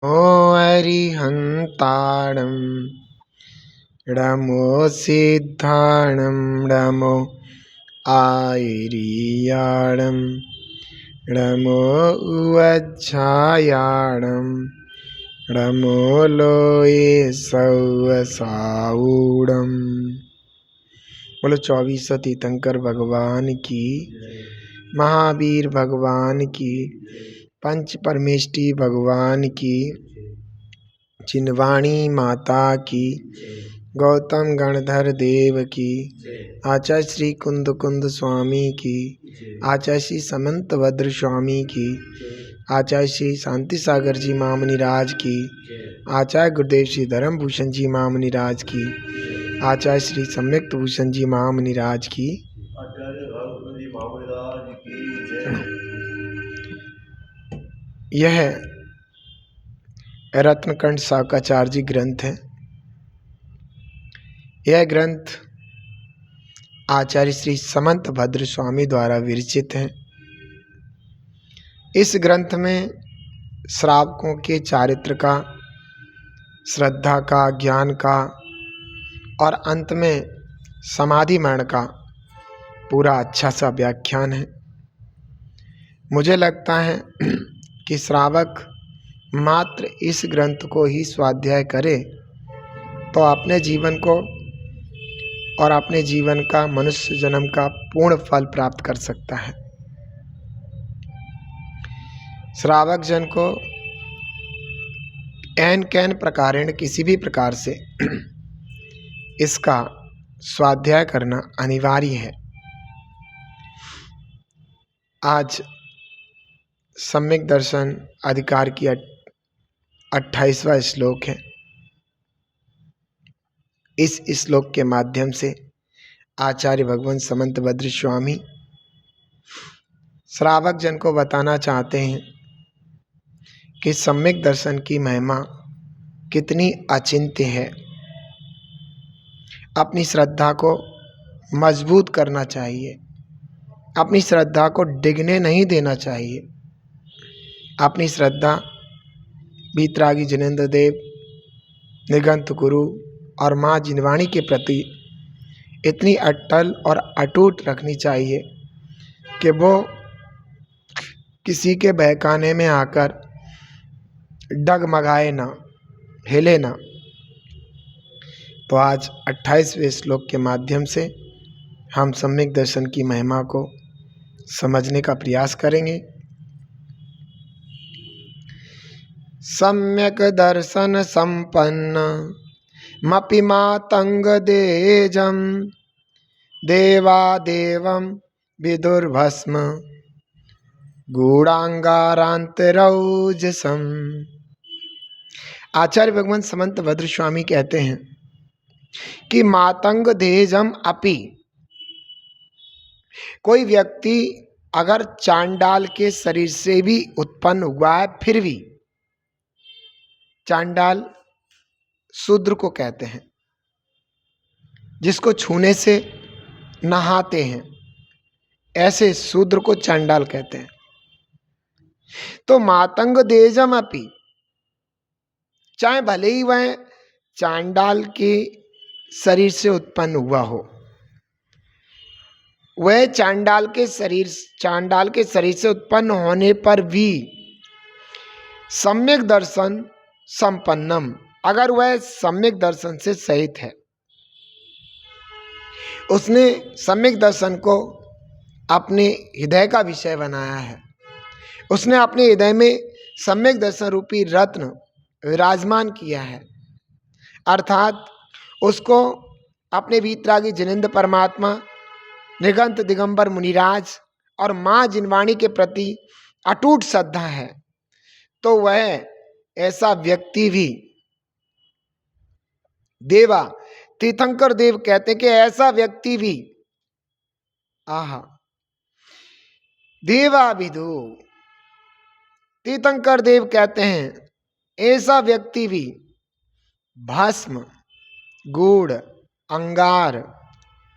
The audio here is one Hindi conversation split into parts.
ओ अरिहन्ताणं नमो सिद्धाणं नमो आयर्याणं नमो उवज्झायाणं नमो लोये सौसाऊणम्। बोलो 24 तीर्थंकर भगवान की, महावीर भगवान की, पंच परमेष्टि भगवान की, चिन्वाणी माता की, गौतम गणधर देव की, आचार्य श्री कुंद कुंद स्वामी की, आचार्य श्री समंत भद्र स्वामी की, आचार्य श्री शांति सागर जी महामुनि राज की, आचार्य गुरुदेव श्री धर्म भूषण जी महामुनि राज की, आचार्य श्री सम्यक्त भूषण जी महामुनि राज की। यह रत्नकंठ शाकाचार्य जी ग्रंथ है। यह ग्रंथ आचार्य श्री समंत भद्र स्वामी द्वारा विरचित है। इस ग्रंथ में श्रावकों के चारित्र का, श्रद्धा का, ज्ञान का और अंत में समाधि मरण का पूरा अच्छा सा व्याख्यान है। मुझे लगता है कि श्रावक मात्र इस ग्रंथ को ही स्वाध्याय करे तो अपने जीवन को और अपने जीवन का, मनुष्य जन्म का पूर्ण फल प्राप्त कर सकता है। श्रावक जन को एन कैन प्रकारेण किसी भी प्रकार से इसका स्वाध्याय करना अनिवार्य है। आज सम्यक दर्शन अधिकार की 28वां श्लोक है। इस श्लोक के माध्यम से आचार्य भगवान समंत भद्र स्वामी श्रावक जन को बताना चाहते हैं कि सम्यक दर्शन की महिमा कितनी अचिंत्य है। अपनी श्रद्धा को मजबूत करना चाहिए, अपनी श्रद्धा को डिगने नहीं देना चाहिए। अपनी श्रद्धा वीतरागी जिनेंद्र देव, निगंत गुरु और माँ जिनवाणी के प्रति इतनी अटल और अटूट रखनी चाहिए कि वो किसी के बहकाने में आकर डगमगाए ना, हिले ना। तो आज 28वें श्लोक के माध्यम से हम सम्यक दर्शन की महिमा को समझने का प्रयास करेंगे। सम्यक दर्शन संपन्न मपि मातंग देजम देवादेवं विदुर्भस्म गूढ़ांगारांतरौजसम। आचार्य भगवान समंत भद्र स्वामी कहते हैं कि मातंग देजम अपि, कोई व्यक्ति अगर चांडाल के शरीर से भी उत्पन्न हुआ है, फिर भी, चांडाल शूद्र को कहते हैं जिसको छूने से नहाते हैं, ऐसे शूद्र को चांडाल कहते हैं। तो मातंग देजम अपि, चाहे भले ही वह चांडाल के शरीर से उत्पन्न हुआ हो, वह चांडाल के शरीर से उत्पन्न होने पर भी सम्यक दर्शन संपन्नम, अगर वह सम्यक दर्शन से सहित है, उसने सम्यक दर्शन को अपने हृदय का विषय बनाया है, उसने अपने हृदय में सम्यक दर्शन रूपी रत्न विराजमान किया है, अर्थात उसको अपने वीतरागी जिनेंद्र परमात्मा, निगंत दिगंबर मुनिराज और माँ जिनवाणी के प्रति अटूट श्रद्धा है, तो वह ऐसा व्यक्ति भी, देवा तीर्थंकर देव कहते हैं कि ऐसा व्यक्ति भी, आहा, देवा विदु, तीर्थंकर देव कहते हैं ऐसा व्यक्ति भी भस्म, गूढ़, अंगार,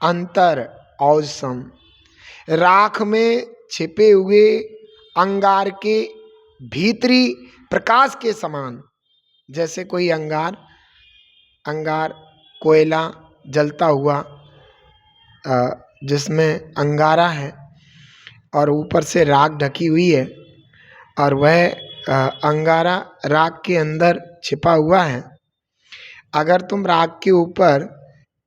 अंतर, औसम, राख में छिपे हुए अंगार के भीतरी प्रकाश के समान जैसे कोई अंगार कोयला जलता हुआ जिसमें अंगारा है और ऊपर से राख ढकी हुई है और वह अंगारा राख के अंदर छिपा हुआ है। अगर तुम राख के ऊपर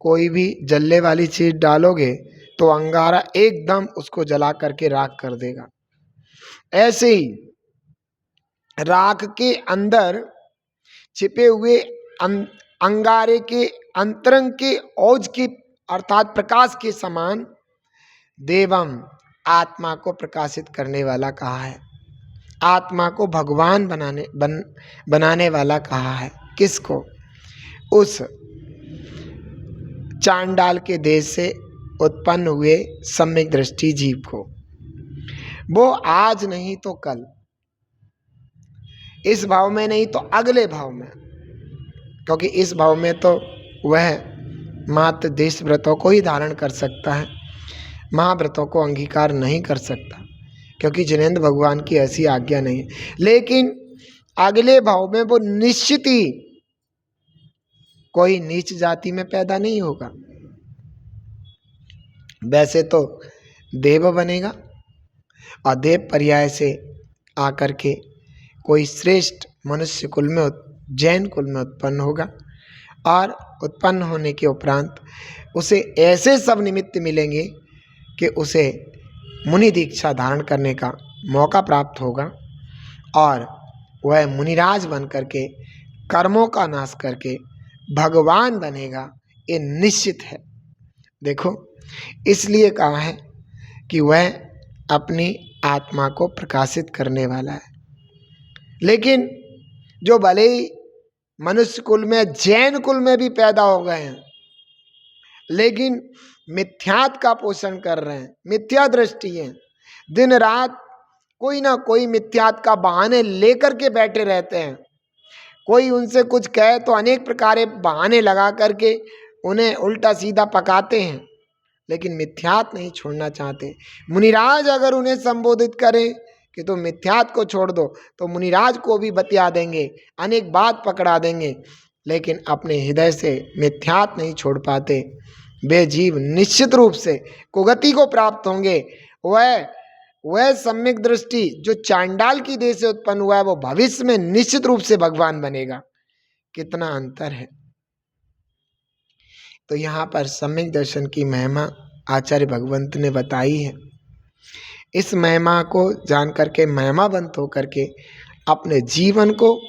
कोई भी जलने वाली चीज डालोगे तो अंगारा एकदम उसको जला करके राख कर देगा। ऐसे ही राख के अंदर छिपे हुए अंगारे के अंतरंग के औज के अर्थात प्रकाश के समान देवम आत्मा को प्रकाशित करने वाला कहा है, आत्मा को भगवान बनाने वाला कहा है। किसको? उस चांडाल के देश से उत्पन्न हुए सम्यक दृष्टि जीव को। वो आज नहीं तो कल, इस भाव में नहीं तो अगले भाव में, क्योंकि इस भाव में तो वह मात्र देश व्रतों को ही धारण कर सकता है, महाव्रतों को अंगीकार नहीं कर सकता, क्योंकि जिनेंद्र भगवान की ऐसी आज्ञा नहीं है। लेकिन अगले भाव में वो निश्चित ही कोई नीच जाति में पैदा नहीं होगा। वैसे तो देव बनेगा और देव पर्याय से आकर के कोई श्रेष्ठ मनुष्य कुल में जैन कुल में उत्पन्न होगा और उत्पन्न होने के उपरांत उसे ऐसे सब निमित्त मिलेंगे कि उसे मुनि दीक्षा धारण करने का मौका प्राप्त होगा और वह मुनिराज बन करके कर्मों का नाश करके भगवान बनेगा, ये निश्चित है। देखो, इसलिए कहा है कि वह अपनी आत्मा को प्रकाशित करने वाला है। लेकिन जो भले ही मनुष्य कुल में जैन कुल में भी पैदा हो गए हैं, लेकिन मिथ्यात का पोषण कर रहे हैं, मिथ्या दृष्टि है, दिन रात कोई ना कोई मिथ्यात का बहाने लेकर के बैठे रहते हैं। कोई उनसे कुछ कहे तो अनेक प्रकार बहाने लगा करके उन्हें उल्टा सीधा पकाते हैं, लेकिन मिथ्यात नहीं छोड़ना चाहते। मुनिराज अगर उन्हें संबोधित करें कि तुम मिथ्यात को छोड़ दो तो मुनिराज को भी बतिया देंगे, अनेक बात पकड़ा देंगे, लेकिन अपने हृदय से मिथ्यात नहीं छोड़ पाते। वे जीव निश्चित रूप से कुगति को प्राप्त होंगे। वह सम्यक दृष्टि जो चांडाल की देह से उत्पन्न हुआ है, वो भविष्य में निश्चित रूप से भगवान बनेगा। कितना अंतर है। तो यहाँ पर सम्यक दर्शन की महिमा आचार्य भगवंत ने बताई है। इस महिमा को जान करके, महिमावंत होकर के अपने जीवन को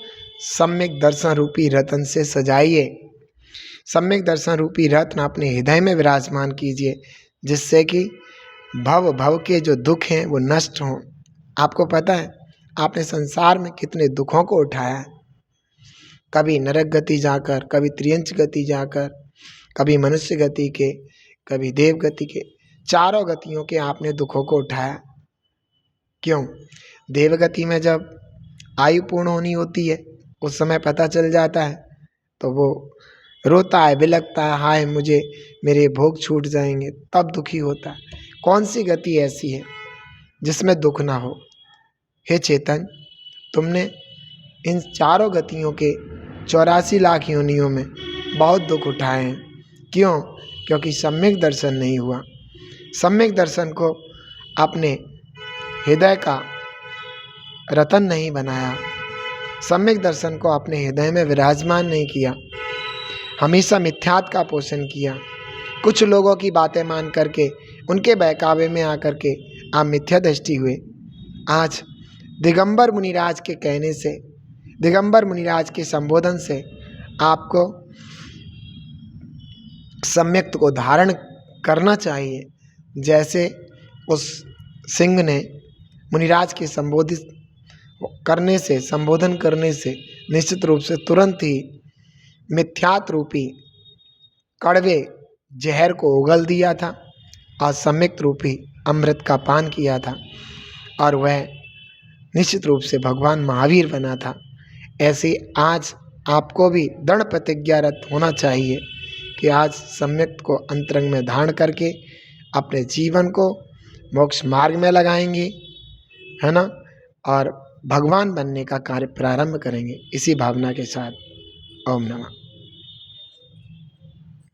सम्यक दर्शन रूपी रत्न से सजाइए। सम्यक दर्शन रूपी रत्न अपने हृदय में विराजमान कीजिए, जिससे कि भव के जो दुख हैं वो नष्ट हों। आपको पता है, आपने संसार में कितने दुखों को उठाया है, कभी नरक गति जाकर, कभी त्रियंच गति जाकर, कभी मनुष्य गति के, कभी देव गति के, चारों गतियों के आपने दुखों को उठाया। क्यों? देवगति में जब आयु पूर्ण होनी होती है, उस समय पता चल जाता है तो वो रोता है, बिलखता है, हाय मुझे मेरे भोग छूट जाएंगे, तब दुखी होता है। कौन सी गति ऐसी है जिसमें दुख ना हो? हे चेतन, तुमने इन चारों गतियों के 84 लाख योनियों में बहुत दुख उठाए हैं। क्यों? क्योंकि सम्यक दर्शन नहीं हुआ। सम्यक दर्शन को अपने हृदय का रतन नहीं बनाया, सम्यक दर्शन को अपने हृदय में विराजमान नहीं किया, हमेशा मिथ्यात का पोषण किया। कुछ लोगों की बातें मान करके, उनके बहकावे में आकर के आप मिथ्या दृष्टि हुए। आज दिगंबर मुनिराज के कहने से, दिगंबर मुनिराज के संबोधन से आपको सम्यक्त को धारण करना चाहिए। जैसे उस सिंह ने मुनिराज के संबोधन करने से निश्चित रूप से तुरंत ही मिथ्यात रूपी कड़वे जहर को उगल दिया था और सम्यक्त रूपी अमृत का पान किया था, और वह निश्चित रूप से भगवान महावीर बना था। ऐसे आज आपको भी दृढ़ प्रतिज्ञारत होना चाहिए कि आज सम्यक्त को अंतरंग में धारण करके अपने जीवन को मोक्ष मार्ग में लगाएंगे, है ना, और भगवान बनने का कार्य प्रारंभ करेंगे। इसी भावना के साथ ओम नमः।